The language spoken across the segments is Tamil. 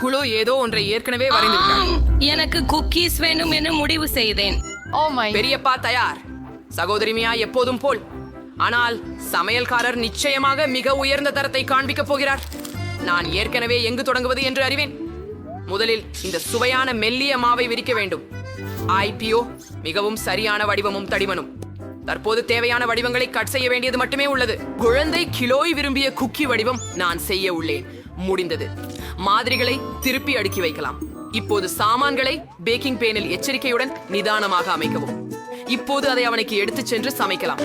குழு ஏதோ ஒன்றை ஏற்கனவே வரைந்துவிட்டார். எனக்கு குக்கீஸ் வேண்டும் என்று முடிவு செய்தேன். பெரியப்பா தயார். சகோதரி மியா எப்போதும் போல். ஆனால் சமையல்காரர் நிச்சயமாக மிக உயர்ந்த தரத்தை காண்பிக்கப் போகிறார். நான் ஏற்கனவே எங்கு தொடங்குவது என்று அறிவேன். முதலில் இந்த சுவையான மெல்லிய மாவை விரிக்க வேண்டும். ஐபிஓ மிகவும் சரியான வடிவமும் தடிமனும். தற்போது தேவையான வடிவங்களை கட் செய்ய வேண்டியது மட்டுமே உள்ளது. குழந்தை கிலோய் விரும்பிய குக்கி வடிவம் நான் செய்ய உள்ளேன். முடிந்தது. மாதிரிகளை திருப்பி அடுக்கி வைக்கலாம். இப்போது சாமான்களை பேக்கிங் பேனில் எச்சரிக்கையுடன் நிதானமாக அமைக்கவும். இப்போது அதை அவனுக்கு எடுத்துச் சென்று சமைக்கலாம்.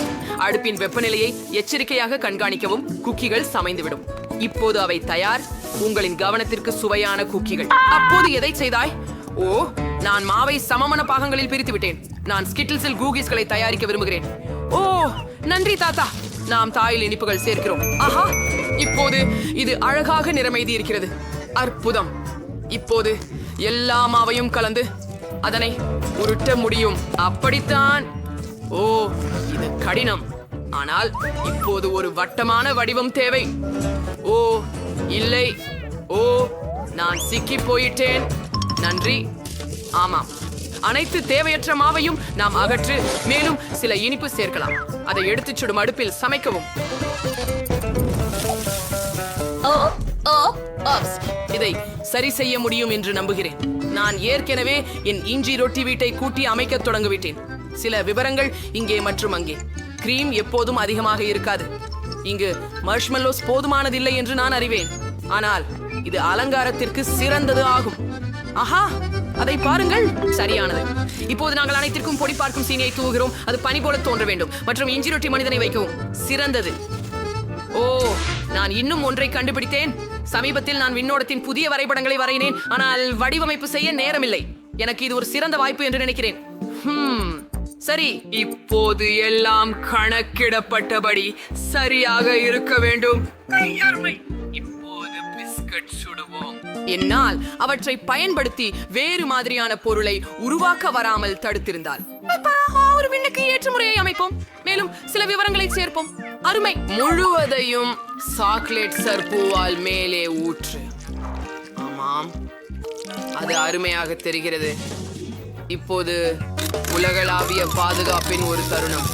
அடுப்பின் வெப்பநிலையை எச்சரிக்கையாக கண்காணிக்கவும். குக்கிகள் சமைந்துவிடும். இப்போது அவை தயார். உங்களின் கவனத்திற்கு சுவையான குக்கிகள். அப்போது எதை செய்தாய்? ஓ, நான் மாவை சமமான பாகங்களில் பிரித்து விட்டேன். நான் ஸ்கிட்டில்ஸில் கூகிஸ்களை தயாரிக்க விரும்புகிறேன். ஓ, நன்றி தாத்தா. நாம் தாயில் இனிப்புகள் சேர்க்கிறோம். ஆஹா, இப்போது இது அழகாக நிறமைதி இருக்கிறது. அற்புதம். இப்போது எல்லா மாவையும் கலந்து அதனை உருட்ட முடியும். அப்படித்தான். ஓ, இது கடினம். ஆனால் இப்போது ஒரு வட்டமான வடிவம் தேவை. ஓ இல்லை, ஓ நான் சிக்கி போயிட்டேன். நன்றி. ஆமாம், அனைத்து தேவையற்ற மாவையும் நாம் அகற்று. மேலும் சில இனிப்பு சேர்க்கலாம். அதை எடுத்துச் சுடும் அடுப்பில் சமைக்கவும். இதை சரி செய்ய முடியும் என்று நம்புகிறேன். நான் ஏற்கனவே என் இஞ்சி ரொட்டி வீட்டை கூட்டி அமைக்க தொடங்கிவிட்டேன். சில விவரங்கள் இங்கே மற்றும் அங்கே. கிரீம் எப்போதும் அதிகமாக இருக்காது. இங்கு மர்ஷ்மெல்லோஸ் போதுமானதில்லை என்று நான் அறிவேன். ஆனால் இது அலங்காரத்திற்கு சிறந்தது ஆகும். ஆஹா, அதை பாருங்கள். சரியானது. இப்போது நாங்கள் அனைத்திற்கும் பொடி பார்க்கும் சீனியை தூவுகிறோம். அது பனி போல தோன்ற வேண்டும். மற்றும் இஞ்சி ரொட்டி மனிதனை வைக்கவும். சிறந்தது. ஓ, நான் இன்னும் ஒன்றை கண்டுபிடித்தேன். சமீபத்தில் நான் விண்ணோடத்தின் புதிய வரைபடங்களை வரையினேன். ஆனால் வடிவமைப்பு செய்ய நேரமில்லை. எனக்கு இது ஒரு சிறந்த வாய்ப்பு என்று நினைக்கிறேன். சரி, இப்போது எல்லாம் கணக்கிடப்பட்டபடி சரியாக இருக்க வேண்டும். இப்போது பிஸ்கட் சுடுவோம். என்னால் அவற்றை பயன்படுத்தி வேறு மாதிரியான பொருளை உருவாக்க வராமல் தடுத்திருந்தால் ஒரு விண்ணுக்கு ஏற்ற முறையை அமைப்போம். மேலும் சில விவரங்களை சேர்ப்போம். அருமை. முழுவதையும் சாக்லேட் சர்பூவால் மேலே ஊற்று. ஆமாம், அது அருமையாக தெரிகிறது. இப்போது உலகளாவிய பாதுகாப்பின் ஒரு தருணம்.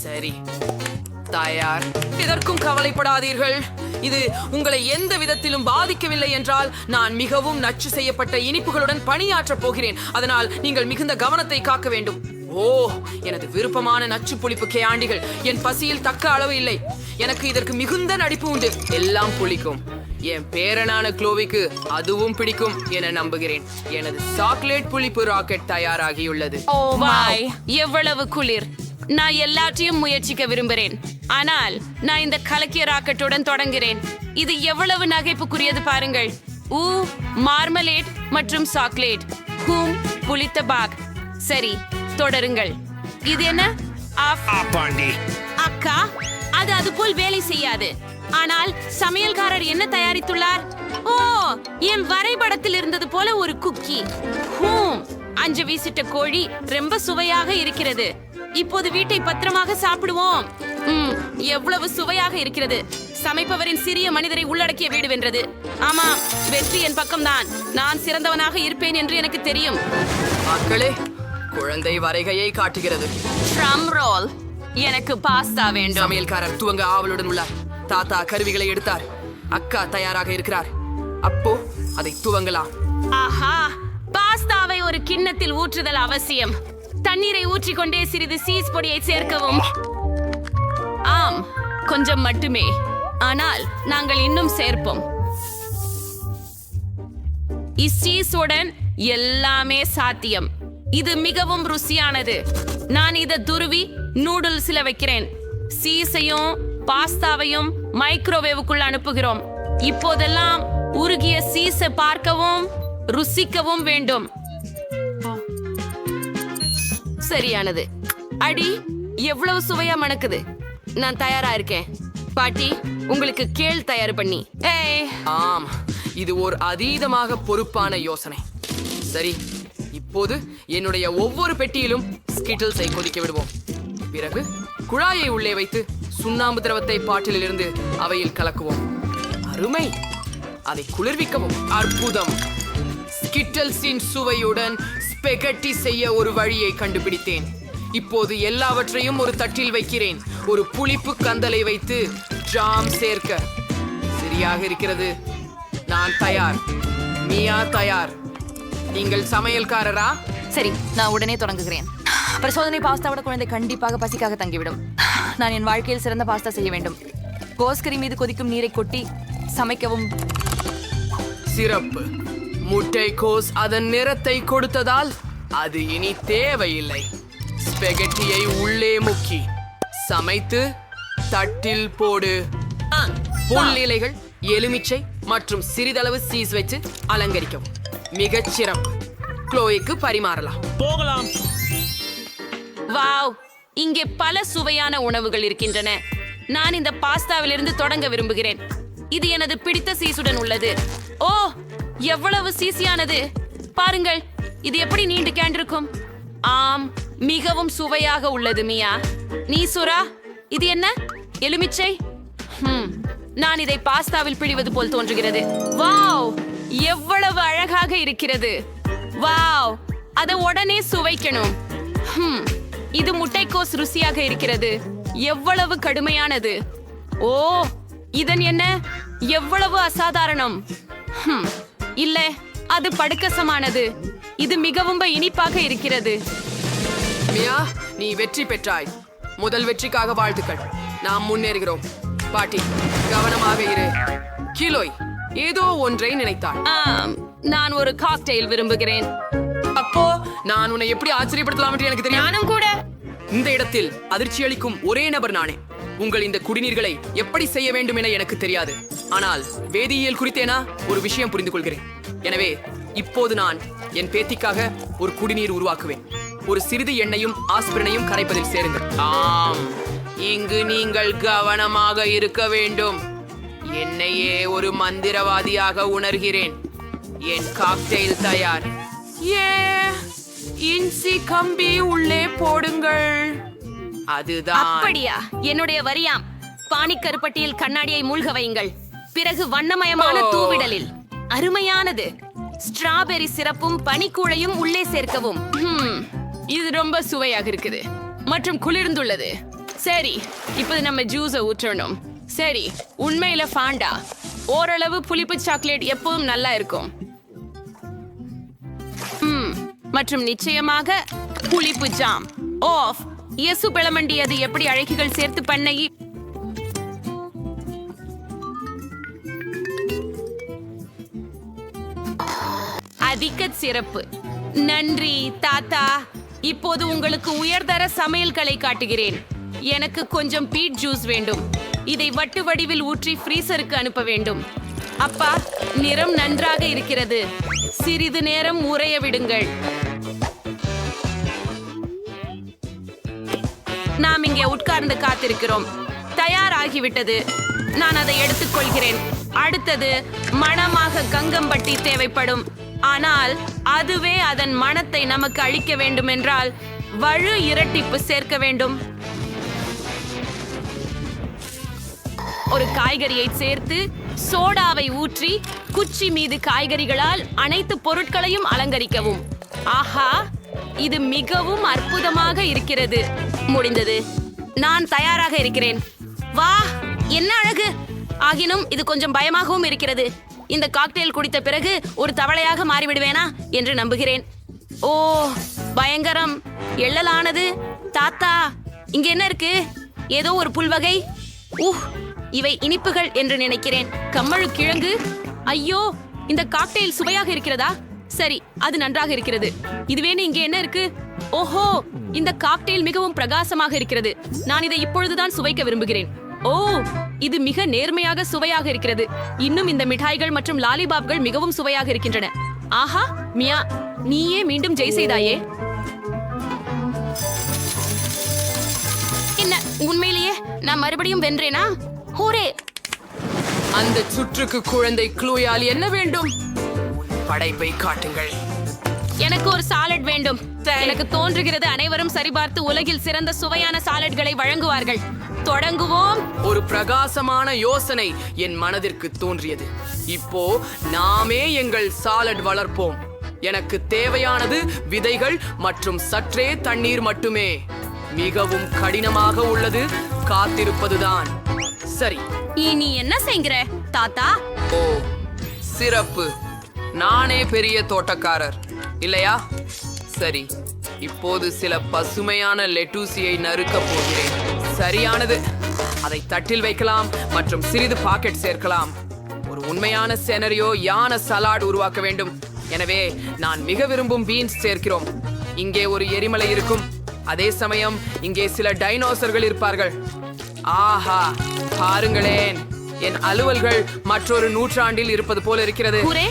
சரி, தயார். இதற்கும் கவலைப்படாதீர்கள். இது உங்களை எந்த விதத்திலும் பாதிக்கவில்லை என்றால் நான் மிகவும் நச்சு செய்யப்பட்ட இனிப்புகளுடன் பணியாற்றப் போகிறேன். அதனால் நீங்கள் மிகுந்த கவனத்தை காக்க வேண்டும். ஓ, எனது விருப்பமான நச்சு புளிப்பு கேண்டிகள். என் பசியில் தக்க அளவு இல்லை. எனக்கு இதற்கு மிகுந்த நடிப்பு உண்டு. எல்லாம் புளிக்கும். என் பேரனான க்ளோவிக்கு அதுவும் பிடிக்கும் என நம்புகிறேன். எனது சாக்லேட் புளிப்பு ராக்கெட் தயாராகியுள்ளது. ஓ வாய், எவ்வளவு குளிர். நான் எல்லாத்தையும் முயற்சிக்க விரும்புகிறேன். ஆனால் நான் இந்த கலக்கிய ராக்கெட்டுடன் தொடங்குகிறேன். இது எவ்வளவு நகைப்புக்குரியது பாருங்கள். மார்மலேட் மற்றும் சாக்லேட். புளித்த பாக். சரி, தொடருங்கள். இது என்ன? அக்கா, அது போல் வேலை செய்யாது. ஆனால் சமையல்காரர் என்ன தயாரித்துள்ளார்? ஓ, என் வரைபடத்தில் இருந்தது போல ஒரு குக்கி. அஞ்சு வீசிட்ட கோழி ரொம்ப சுவையாக இருக்கிறது. இப்போது வீட்டை பத்திரமாக சாப்பிடுவோம். எவ்வளவு சுவையாக இருக்கிறது. சமைப்பவரின் சிறிய மனிதரை உள்ளடக்கிய வீடு வென்றது. ஆமா, வெற்றி என் பக்கம்தான். நான் சிறந்தவனாக இருப்பேன் என்று எனக்கு தெரியும். மக்களே, குழந்தை வரைகையை காட்டுகிறது. Drum role. எனக்கு பாஸ்தா வேண்டும். சமையல்காரர் துவங்க ஆவலுடன் உள்ளார். தாத்தா கருவிகளை எடுத்தார். அக்கா தயாராக இருக்கிறார். அப்போ அதை துவங்கலாம். ஆஹா, பாஸ்தாவை ஒரு கிண்ணத்தில் ஊற்றுதல் அவசியம். தண்ணீரை ஊற்றிக்கொண்டே சிறிது சீஸ் பொடியை சேர்க்கவும். ஆம், கொஞ்சம் மட்டுமே. ஆனால் நாங்கள் இன்னும் சேர்ப்போம். இச்சீஸுடன் எல்லாமே சாத்தியம். இது மிகவும் ருசியானது. நான் இதை துருவி நூடுல்ஸ்ல வைக்கிறேன். சீஸையும் பாஸ்தாவையும் மைக்ரோவேவுக்குள் அனுப்புகிறோம். இப்போதெல்லாம் உருகிய சீஸை பார்க்கவும் ருசிக்கவும் வேண்டும். சரியானது. அடி, எவ்வளவு சுவையா மணக்குது. நான் தயாரா இருக்கேன். பாட்டி, உங்களுக்கு கேள் தயார் பண்ணி. ஆம், இது ஒரு அதீதமாக பொறுப்பான யோசனை. சரி, இப்போது என்னுடைய ஒவ்வொரு பெட்டியிலும் ஸ்கிட்டில்ஸை கொதிக்க விடுவோம். பிறகு குழாயை உள்ளே வைத்து சுண்ணாம்பு திரவத்தை பாட்டிலிருந்து அவையில் கலக்குவோம். அருமை. அதை குளிர்விக்கவும். அற்புதம்! ஸ்கிட்டல்ஸின் சுவையுடன் ஸ்பெகட்டி செய்ய ஒரு வழியை கண்டுபிடித்தேன். இப்போது எல்லாவற்றையும் ஒரு தட்டில் வைக்கிறேன். ஒரு புளிப்பு கந்தலை வைத்து ஜாம் சேர்க்க. சரியாக இருக்கிறது. நான் தயார். மியா தயார். நீங்கள் சமையல்காரரா? சரி, நான் உடனே தொடங்குகிறேன். பரிசோதனை பாஸ்தாவோட குழந்தை கண்டிப்பாக பசிக்காக தங்கிவிடும். நான் என் வாழ்க்கையில் சிறந்த பாஸ்தா செய்ய வேண்டும். கோஸ்கரி மீது கொதிக்கும் நீரை கொட்டி சமைக்கவும். சிறப்பு. முட்டைக்கோஸ் அதன் நிறத்தை கொடுத்ததால் அது இனி தேவையில்லை. ஸ்பெகட்டியை உள்ளே முக்கி சமைத்து தட்டில் போடு. புல் இலைகள், எலுமிச்சை மற்றும் சிறிதளவு சீஸ் வச்சு அலங்கரிக்கவும். மிகச் சிறப்பு. க்ளோய்க்கு பரிமாறலாம். போகலாம். வாவ், இங்கே பல சுவையான உணவுகள் இருக்கின்றன. நான் இந்த பாஸ்தாவிலிருந்து தொடங்க விரும்புகிறேன். இது எனது பிடித்த சீசுடன் உள்ளது. ஓ, எவ்வளவு சீசியானது பாருங்கள். இது எப்படி நீண்டு கேண்டிருக்கும். ஆம், மிகவும் சுவையாக உள்ளது. மியா, நீ சுரா, இது என்ன? எலுமிச்சை. நான் இதை பாஸ்தாவில் பிழிவது போல் தோன்றுகிறது. வாவ், எவ்வளவு அழகாக இருக்கிறது. வாவ், அதை உடனே சுவைக்கணும். இது முட்டைக்கோஸ் ருசியாக இருக்கிறது. எவ்வளவு கடுமையானது. ஓ, இதன் என்ன எவ்வளவு அசாதாரணம். இல்ல, அது படுக்கசமானது. இது மிகவும் இனிப்பாக இருக்கிறது. மியா, நீ வெற்றி பெற்றாய். முதல் வெற்றிக்காக வாழ்த்துக்கள். நாம் முன்னேறுகிறோம். பாட்டி, கவனமாக இரு. கிலோய் ஏதோ ஒன்றை நினைத்தாள். நான் ஒரு காக்டெயில் விரும்புகிறேன். அப்போ நான் உன்னை எப்படி ஆச்சரியப்படுத்தலாம் என்று எனக்கு தெரியும். நானும் கூட. இந்த இடத்தில் அதிர்ச்சி அளிக்கும் ஒரே நபர் நானே. உங்கள் இந்த குடிநீர்களை எப்படி செய்ய வேண்டும் என எனக்கு தெரியாது. ஆனால் வேதியியல் குறித்தேனா ஒரு விஷயம் புரிந்து கொள்கிறேன். எனவே இப்போது நான் என் பேத்திக்காக ஒரு குடிநீர் உருவாக்குவேன். ஒரு சிறிது எண்ணெயும் ஆஸ்பிரினையும் கரைப்பதில் சேருங்கள். ஆம், இங்கு நீங்கள் கவனமாக இருக்க வேண்டும். என்னையே ஒரு மந்திரவாதியாக உணர்கிறேன். என் காக்டெயில் தயார். இன்சி கம்பி உள்ளே போடுங்கள். அதுதான். அப்படியா? என்னுடைய வரியாம். பானிக்கருப்பட்டியில் கண்ணாடியை மூழ்க வையுங்கள். பிறகு வண்ணமயமான தூவிடலில் அருமையானது ஸ்ட்ராபெரி சிரப்பும் பனிக்கூழையும் உள்ளே சேர்க்கவும். இது ரொம்ப சுவையாக இருக்குது மற்றும் குளிர்ந்துள்ளது. சரி, இப்போது நம்ம ஜூஸை ஊற்றணும். சரி, உண்மையில ஃபாண்டா ஓரளவு புளிப்பு சாக்லேட் எப்பவும் நல்லா இருக்கும். மற்றும் நிச்சயமாக புளிப்பு ஜாம். ஆஃப் இயேசு பிளமண்டி, அது எப்படி அழகிகள் சேர்த்து பண்ணை. அதிக சிறப்பு. நன்றி தாத்தா. இப்போது உங்களுக்கு உயர்தர சமையல்களை காட்டுகிறேன். எனக்கு கொஞ்சம் பீட் ஜூஸ் வேண்டும். இதை வட்டு வடிவில் ஊற்றி ஃப்ரீசருக்கு அனுப்ப வேண்டும். அப்பா, நிறம் நன்றாக இருக்கிறது. சிறிது நேரம் உறைய விடுங்கள். நாம் இங்கே உட்கார்ந்து காத்திருக்கிறோம். தயாராகிவிட்டது. நான் அதை எடுத்துக்கொள்கிறேன். அடுத்தது மணமாக கங்கம்பட்டி தேவைப்படும். ஆனால் அதுவே அதன் மணத்தை நமக்கு அளிக்க வேண்டும் என்றால் வலு இரட்டிப்பு சேர்க்க வேண்டும். ஒரு காய்கறியை சேர்த்து சோடாவை ஊற்றி குச்சி மீது காய்கறிகளால் அனைத்து பொருட்களையும் அலங்கரிக்கவும். ஆஹா, இது மிகவும் அற்புதமாக இருக்கிறது. முடிந்தது. நான் தயாராக இருக்கிறேன். வா, என்ன அழகு. ஆகினும் இது கொஞ்சம் பயமாகவும் இருக்கிறது. இந்த காக்டெயில் குடித்த பிறகு ஒரு தவளையாக மாறிவிடுவேனா என்று நம்புகிறேன். ஓ, பயங்கரம். எள்ளலானது. தாத்தா, இங்க என்ன இருக்கு? ஏதோ ஒரு புல்வகை. இவை இனிப்புகள் என்று நினைக்கிறேன். கம்மழு கிழங்கு. ஐயோ, இந்த காக்டெயில் சுவையாக இருக்கிறதா? சரி, அது நன்றாக இருக்கிறது. இதுவேன்னு இங்கே என்ன இருக்கு? ஓஹோ, இந்த காக்டெயில் மிகவும் பிரகாசமாக இருக்கிறது. நான் இதை இப்பொழுதுதான் சுவைக்க விரும்புகிறேன். ஓ, இது மிக நேர்மையாக சுவையாக இருக்கிறது. இன்னும் இந்த மிட்டாய்கள் மற்றும் லாலிபாப்கள் மிகவும் சுவையாக இருக்கின்றன. ஆஹா, மியா, நீயே மீண்டும் ஜெய் செய்தாயே. என்ன, உண்மையிலேயே நான் மறுபடியும் வென்றேனா? ஹூரே! அந்த சுற்றுக்கு குழந்தை க்ளோயால் என்ன வேண்டும்? படைப்பை காட்டுங்கள். எனக்கு ஒரு சாலட் வேண்டும். எனக்கு தோன்றுகிறது அனைவரும் சரிபார்த்து உலகில் சிறந்த சுவையான சாலட்களை வழங்குவார்கள். தொடங்குவோம். ஒரு பிரகாசமான யோசனை என் மனதிற்கு தோன்றியது. இப்போ நாமே எங்கள் சாலட் வளர்ப்போம். எனக்கு தேவையானது விதைகள் மற்றும் சற்றே தண்ணீர் மட்டுமே. மிகவும் கடினமாக உள்ளது, காத்திருப்பதுதான். சரி. இனி என்ன செய்கிற தாத்தா? ஓ, சிறப்பு. நானே பெரிய தோட்டக்காரர் இல்லையா? சரி, இப்போது சில பசுமையான லெட்டூசியை நறுக்கப் போகிறேன். சரியானது. அதை தட்டில் வைக்கலாம் மற்றும் சிறிது பாக்கெட் சேர்க்கலாம். ஒரு உண்மையான செனரியோ யான சலாட் உருவாக்க வேண்டும். எனவே நான் மிக விரும்பும் பீன்ஸ் சேர்க்கிறோம். இங்கே ஒரு எரிமலை இருக்கும். அதே சமயம் இங்கே சில டைனோசர்கள் இருப்பார்கள். ஆஹா, பாருங்களேன், என் அலுவல்கள் மற்றொரு நூற்றாண்டில் இருப்பது போல இருக்கிறது. கூரே,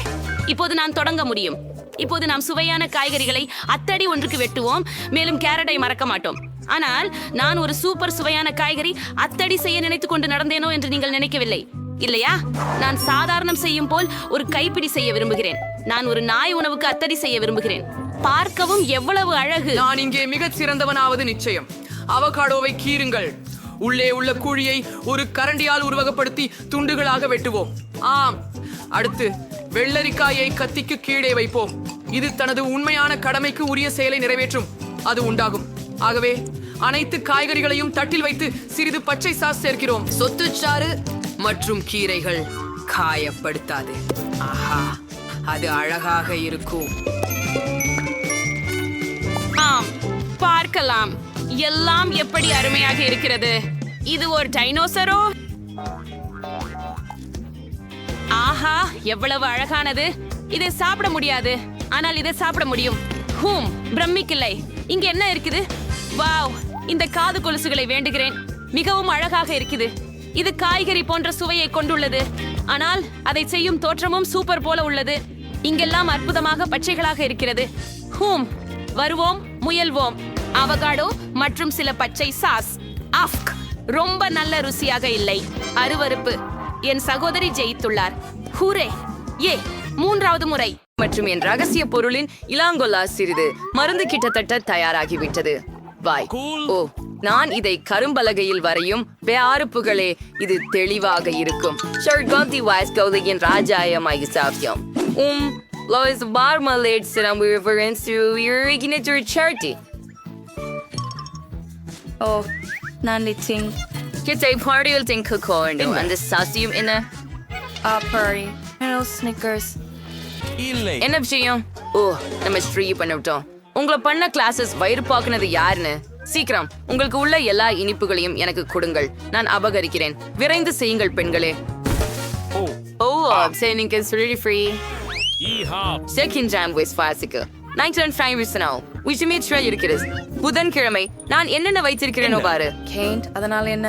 இப்போது நான் தொடங்க முடியும். இப்போது நாம் சுவையான காய்கறிகளை அத்தடி ஒன்றுக்கு வெட்டுவோம். மேலும் கேரட்டை மறக்க மாட்டோம். ஆனால் நான் ஒரு சூப்பர் சுவையான காய்கறி அத்தடி செய்ய நினைத்துக் கொண்டு நடந்தேனோ என்று நீங்கள் நினைக்கவில்லை இல்லையா? நான் சாதாரணம் செய்யும் போல் ஒரு கைப்பிடி செய்ய விரும்புகிறேன். நான் ஒரு நாய் உணவுக்கு அத்தடி செய்ய விரும்புகிறேன். பார்க்கவும் எவ்வளவு அழகு. நான் இங்கே மிகச் சிறந்தவனாவது நிச்சயம். அவகாடோவை கீறுங்கள். உள்ளே உள்ள குழியை ஒரு கரண்டியால் உருவகப்படுத்தி துண்டுகளாக வெட்டுவோம். ஆம். அடுத்து வெள்ளரிக்காயை கத்திக்கு கீழே வைப்போம். இது தனது உண்மையான கடமைக்கு உரிய செயலை நிறைவேற்றும். அது உண்டாகும். ஆகவே அனைத்து காய்கறிகளையும் தட்டில் வைத்து சிறிது பச்சை சாஸ் சேர்க்கிறோம். சொத்துச்சாறு மற்றும் கீரைகள் காயப்படுத்தாது. ஆஹா, அது அழகாக இருக்கும். ஆம், பார்க்கலாம். எல்லாம் எப்படி அருமையாக இருக்கிறது. இது ஒரு டைனோசரோ? ஆஹா, எவ்வளவு அழகானது. இதை சாப்பிட முடியாது, ஆனால் இதை சாப்பிட முடியும். பிரமிக்கலை. இங்க என்ன இருக்குது? வாவ், இந்த காது கொலுசுகளை வேண்டுகிறேன். மிகவும் அழகாக இருக்குது. இது காய்கறி போன்ற சுவையை கொண்டுள்ளது, ஆனால் அதை செய்யும் தோற்றமும் சூப்பர் போல உள்ளது. இங்கெல்லாம் அற்புதமாக பச்சைகளாக இருக்கிறது. வருவோம், முயல்வோம். அவகாடோ மற்றும் சில பச்சை சாஸ். அஃப்க், ரொம்ப நல்ல ருசியாக இல்லை. அருவருப்பு. என் சகோதரி ஜெயித்துள்ளார். ஹூரே! ஏ, மூன்றாவது முறை. மற்றும் என் ரகசிய பொருளின் இலாங்கொல்லா சிறிது மருந்து கிட்டத்தட்ட தயாராகிவிட்டது. பாய். ஓ, நான் இதை கரும்பலகையில் வரையும் பேருப்புகளே, இது தெளிவாக இருக்கும். ஷர்காந்தி வாஸ்கோலியின் ராஜாயமாகி சாத்தியம். Lois Barmalade serão referentes to originator charity. Oh, nanditting. Kita party uling kukorno and the sasium in a party. Hello Snickers. என்ன விஷயம்? ஓ, நம்ம ஸ்ட்ரீ பண்ணிவிட்டோம். உங்களை பண்ண கிளாஸஸ் வயிறு பாக்குனது யாருன்னு சீக்கிரம் உங்களுக்கு உள்ள எல்லா இனிப்புகளையும் எனக்கு கொடுங்கள். நான் அபகரிக்கிறேன். விரைந்து செய்யுங்கள் பெண்களே. ஓ, சரி, நீங்க really free. செகண்ட் ஜாம் வெஸ் பாசிக்கு 19 விஷயமே இருக்கிறது. புதன்கிழமை நான் என்னென்ன வைத்திருக்கிறேனோ பாரு. அதனால என்ன?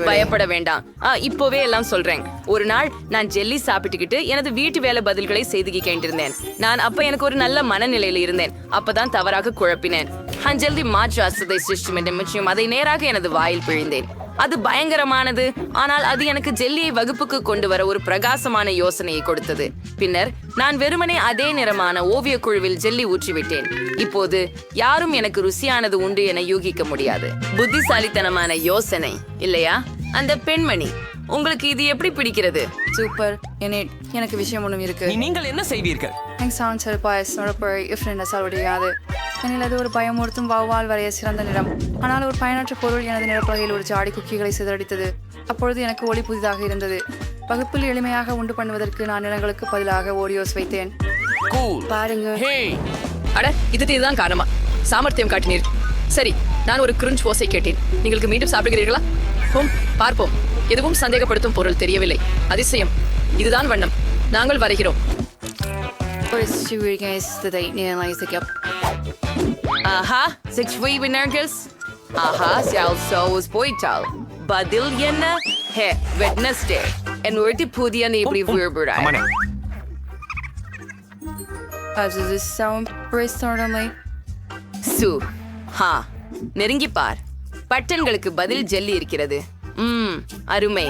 பயப்பட வேண்டாம். இப்போவே எல்லாம் சொல்றேன். ஒரு நாள் நான் ஜெல்லி சாப்பிட்டுக்கிட்டு எனது வீட்டு வேலை பதில்களை செய்துக்கிட்டு இருந்தேன். நான் அப்ப எனக்கு ஒரு நல்ல மனநிலையில இருந்தேன். அப்பதான் தவறாக குழப்பினேன். ஜெல்லி மாற்று அசதை சிஸ்டம் அதை நேராக எனது வாயில் பிழிந்தேன். அது பயங்கரமானது. ஆனால் அது எனக்கு ஜெல்லியை வகுப்புக்கு கொண்டு வர ஒரு பிரகாசமான யோசனையை கொடுத்தது. பின்னர் நான் வெறுமனே அதே நிறமான ஓவிய குழுவில் ஜெல்லி ஊற்றிவிட்டேன். இப்போது யாரும் எனக்கு ருசியானது உண்டு என யூகிக்க முடியாது. புத்திசாலித்தனமான யோசனை இல்லையா? அந்த பெண்மணி, உங்களுக்கு இது எப்படி பிடிக்கிறது? சூப்பர். எனக்கு விஷயம் ஒன்றும் இருக்கு. நீங்கள் என்ன செய்வீர்கள்? எனில் அது ஒரு பயமுறுத்தும் வௌவால் வரைய சிறந்த நிறம். ஆனால் ஒரு பயனற்ற பொருள் எனது நிறப்பலகையில் ஒரு ஜாடி குக்கிகளை சிதறடித்தது. அப்பொழுது எனக்கு ஒளி புதிதாக இருந்தது. வகுப்பில் எளிமையாக உண்டு பண்ணுவதற்கு நான் நிறங்களுக்கு பதிலாக ஓரியோஸ் வைத்தேன். பாருங்க. அட, இதுதான் காரணமா? சாமர்த்தியம் காட்டினீர். சரி, நான் ஒரு கிருஞ்ச் ஓசை கேட்டேன். நீங்களுக்கு மீண்டும் சாப்பிடுகிறீர்களா? பார்ப்போம். எதுவும் சந்தேகப்படுத்தும் பொருள் தெரியவில்லை. அதிசயம். இதுதான் வண்ணம். நாங்கள் வரைகிறோம். ஆஹா, 6 winners. ஆஹா, சால்சோஸ் போய்ட்டால். பதில் என்ன? ஹே, வெட்னஸ்டே. என்னோட புதிய நேபடி விரும்புகிறாய். நெருங்கி பார். பட்டன்களுக்கு பதில் ஜெல்லி இருக்கிறது. அருமை.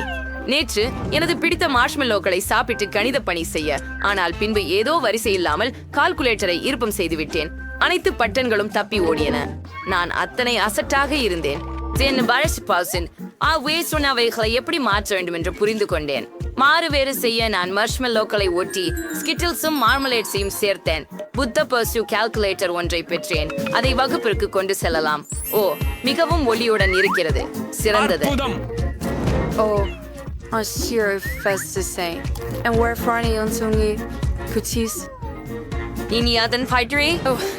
நேற்று எனது பிடித்த மார்ஷ்மெல்லோக்களை சாப்பிட்டு கணித பணி செய்ய, ஆனால் பின்பு ஏதோ வரிசை இல்லாமல் கால்குலேட்டரை இருப்பம் செய்துவிட்டேன். அனைத்து பட்டன்களும் தப்பி ஓடியன. நான் அத்தனை அசட்டாக இருந்தேன். சொன்னவைகளை எப்படி மாற்ற வேண்டும் என்று புரிந்து கொண்டேன். மாறு வேறு செய்ய நான் மர்ஷ்மெல்லோக்களை ஒட்டி ஸ்கிட்டில்ஸும் மார்மலேட்ஸையும் சேர்த்தேன். புத்த பர்சு கால்குலேட்டர் ஒன்றை பெற்றேன். அதை வகுப்பிற்கு கொண்டு செல்லலாம். ஓ, மிகவும் ஒளியுடன் இருக்கிறது. சிறந்தது. Oh, sure, fast to say. And where Franny and Sungi cookies. இனி அதன் ஃபைட்டரி.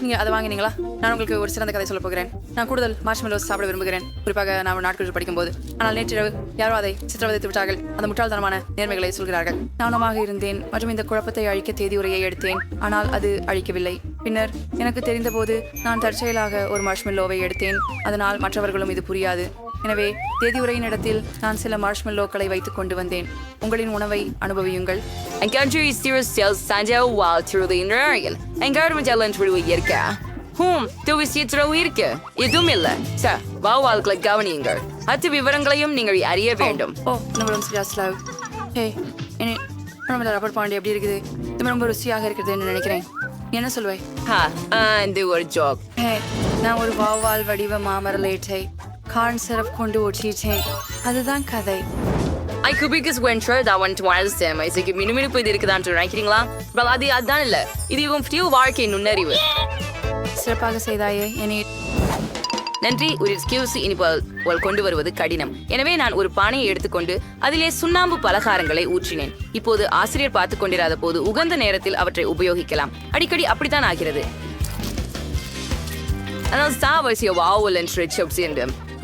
நீங்க அதை வாங்கினீங்களா? நான் உங்களுக்கு ஒரு சிறந்த கதை சொல்ல போகிறேன். நான் கூடுதல் மார்ஷ்மெல்லோஸ் சாப்பிட விரும்புகிறேன், குறிப்பாக நான் நாட்கள் படிக்கும்போது. ஆனால் நேற்றிரவு யாரோ அதை சித்திரவதைத்து விட்டார்கள். அந்த முட்டாள்தனமான நேர்மைகளை சொல்கிறார்கள். நானுமாக இருந்தேன் மற்றும் இந்த குழப்பத்தை அழிக்க தேதி உரையை எடுத்தேன். ஆனால் அது அழிக்கவில்லை. பின்னர் எனக்கு தெரிந்தபோது நான் தற்செயலாக ஒரு மார்ஷ்மெல்லோவை எடுத்தேன். அதனால் மற்றவர்களும் இது புரியாது. எனவே தேதி உரையின் இடத்தில் நான் சில மார்ஷ்மெல்லோக்களை வைத்துக் கொண்டு வந்தேன். உங்களின் உணவை அனுபவியுங்கள். கவனியுங்கள். அத்து விவரங்களையும் நீங்கள் அறிய வேண்டும். ரப்பர் பாண்டி எப்படி இருக்குது? இது ரொம்ப ருசியாக இருக்கிறதுன்னு நினைக்கிறேன். என்ன சொல்லுவேன்? ஒரு ஜோக். நான் ஒரு வாவால் வடிவ மாமரலேட்டை கார்ன் சிரப் கொண்டு ஒட்டிட்டேன். அதுதான் கதை. மினுமினுப்பு இது இருக்குதான்னு நினைக்கிறீங்களா? அதுதான் இல்ல, இது இவன் வாழ்க்கை நுண்ணறிவு. சிறப்பாக செய்தாயே. நன்றி. ஒரு இனிப்பு கொண்டு வருவது கடினம். எனவே நான் ஒரு பானையை எடுத்துக்கொண்டு அதிலே சுண்ணாம்பு பலகாரங்களை ஊற்றினேன். இப்போது ஆசிரியர் பார்த்து கொண்டிராத போது உகந்த நேரத்தில் அவற்றை உபயோகிக்கலாம். அடிக்கடி அப்படித்தான் ஆகிறது.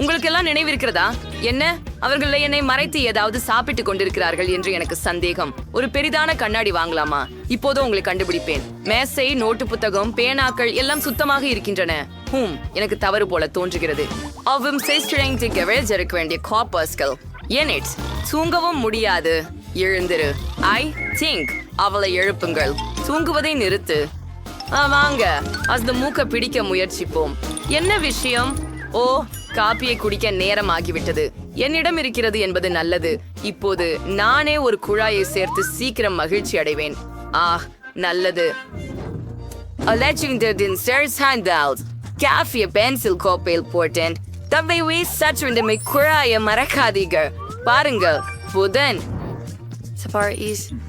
உங்களுக்கு எல்லாம் நினைவிருக்கிறதா? என்ன, அவர்கள் என்னை மறைத்து ஏதாவது சாப்பிட்டு கொண்டிருக்கிறார்கள் என்று எனக்கு சந்தேகம். ஒரு பெரிதான கண்ணாடி வாங்கலாமா? இப்போது உங்களை கண்டுபிடிப்பேன். மேசை, நோட்டு புத்தகம், பேனாக்கள் எல்லாம் சுத்தமாக இருக்கின்றன. எனக்கு தவறு போல தோன்றுகிறது. வேண்டிய காப்பர்ஸ்கள். தூங்கவும் முடியாது. எழுந்திரு. அவளை எழுப்புங்கள். தூங்குவதை நிறுத்து. வாங்க, அந்த மூக்க பிடிக்க முயற்சிப்போம். என்ன விஷயம்? ஓ, காப்பியை குடிக்க நேரம் ஆகிவிட்டது. என்னிடம் இருக்கிறது என்பது நல்லது. இப்போது நானே ஒரு குழாயை சேர்த்து சீக்கிரம் மகிழ்ச்சி அடைவேன். நல்லது. பென்சில் கோப்பையில் போட்டேன். தவைவே சற்று குழாயை மறக்காதீங்க. பாருங்கள், புதன்.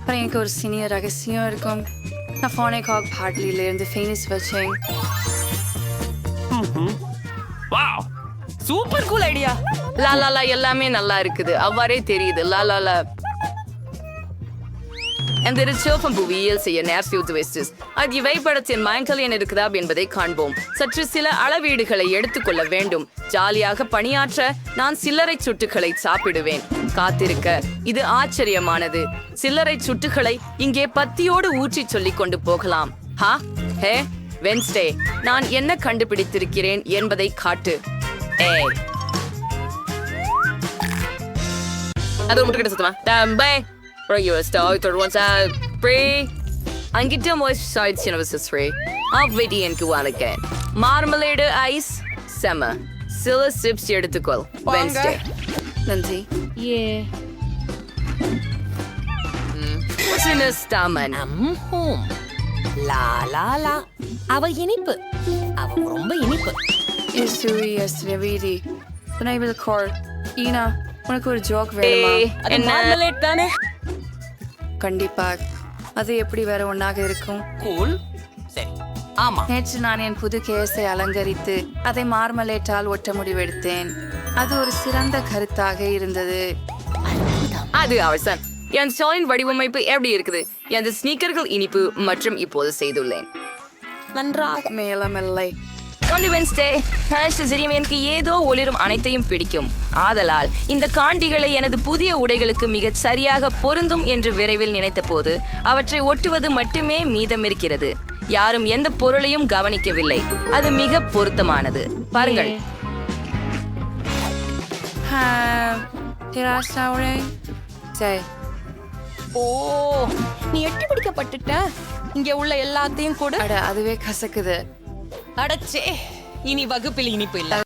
எனக்கு ஒரு சினிய ரகசியம் இருக்கும். நான் ஃபோனேகாக் பார்ட்லியிலிருந்து ஃபேனிஸ் வச்சேன். Super cool idea. லாலாலா எல்லாமே நல்லா இருக்குது. அவ்வாறே தெரியுது. லாலாலா அந்த புவியியல் செய்ய அது இவைப்படத்தின் மயங்கல் இருக்குதா என்பதை காண்போம். சற்று சில அளவீடுகளை எடுத்துக்கொள்ள வேண்டும். ஜாலியாக பணியாற்ற நான் சில்லறை சுட்டுகளை சாப்பிடுவேன். காத்திருக்க இது ஆச்சரியமானது. சில்லறை சுட்டுகளை இங்கே பத்தியோடு ஊற்றி சொல்லிக் கொண்டு போகலாம். வென்ஸ்டே, நான் என்ன கண்டுபிடித்திருக்கிறேன் என்பதை காட்டு. அது மட்டும் கிட்ட சுத்தமா அங்கிட்ட மார்மலேடு ஐஸ் செம. சில சிப்ஸ் எடுத்துக்கொள். வென்ஸ்டே. நன்றி. அவ இனிப்பு. அவ ரொம்ப இனிப்பு. உனக்கு ஒரு ஜோக் வேணுமா? தானே? கண்டிப்பா. அது எப்படி வேற ஒன்னாக இருக்கும்? சரி, ஆமா. நேற்று நான் என் புது கேஸை அலங்கரித்து அதை மார்மலேட்டால் ஒட்ட முடிவெடுத்தேன். அது ஒரு சிறந்த கருத்தாக இருந்தது. அது அவசன். என் ஸ்டாலின் வடிவமைப்பு எப்படி இருக்குது? எனது ஸ்னீக்கர்கள் இனிப்பு மற்றும் இப்போது செய்துள்ளேன். நன்றாக மேலமில்லை. எனக்கு ஏதோ ஒளிரும் அனைத்தையும் பிடிக்கும். ஆதலால் இந்த காண்டிகளை எனது புதிய உடைகளுக்கு மிக சரியாக பொருந்தும் என்று விரைவில் நினைத்த போது அவற்றை ஒட்டுவது மட்டுமே மீதம் இருக்கிறது. யாரும் எந்த பொருளையும் கவனிக்கவில்லை. அது மிக பொருத்தமானது. பாருங்கள். நீ எட்டி பிடிக்கப்பட்டுட்ட. இங்க உள்ள எல்லாத்தையும் கூட. அதுவே கசக்குது. அடச்சே, இனி வகுப்பில் இனிப்பு இல்ல.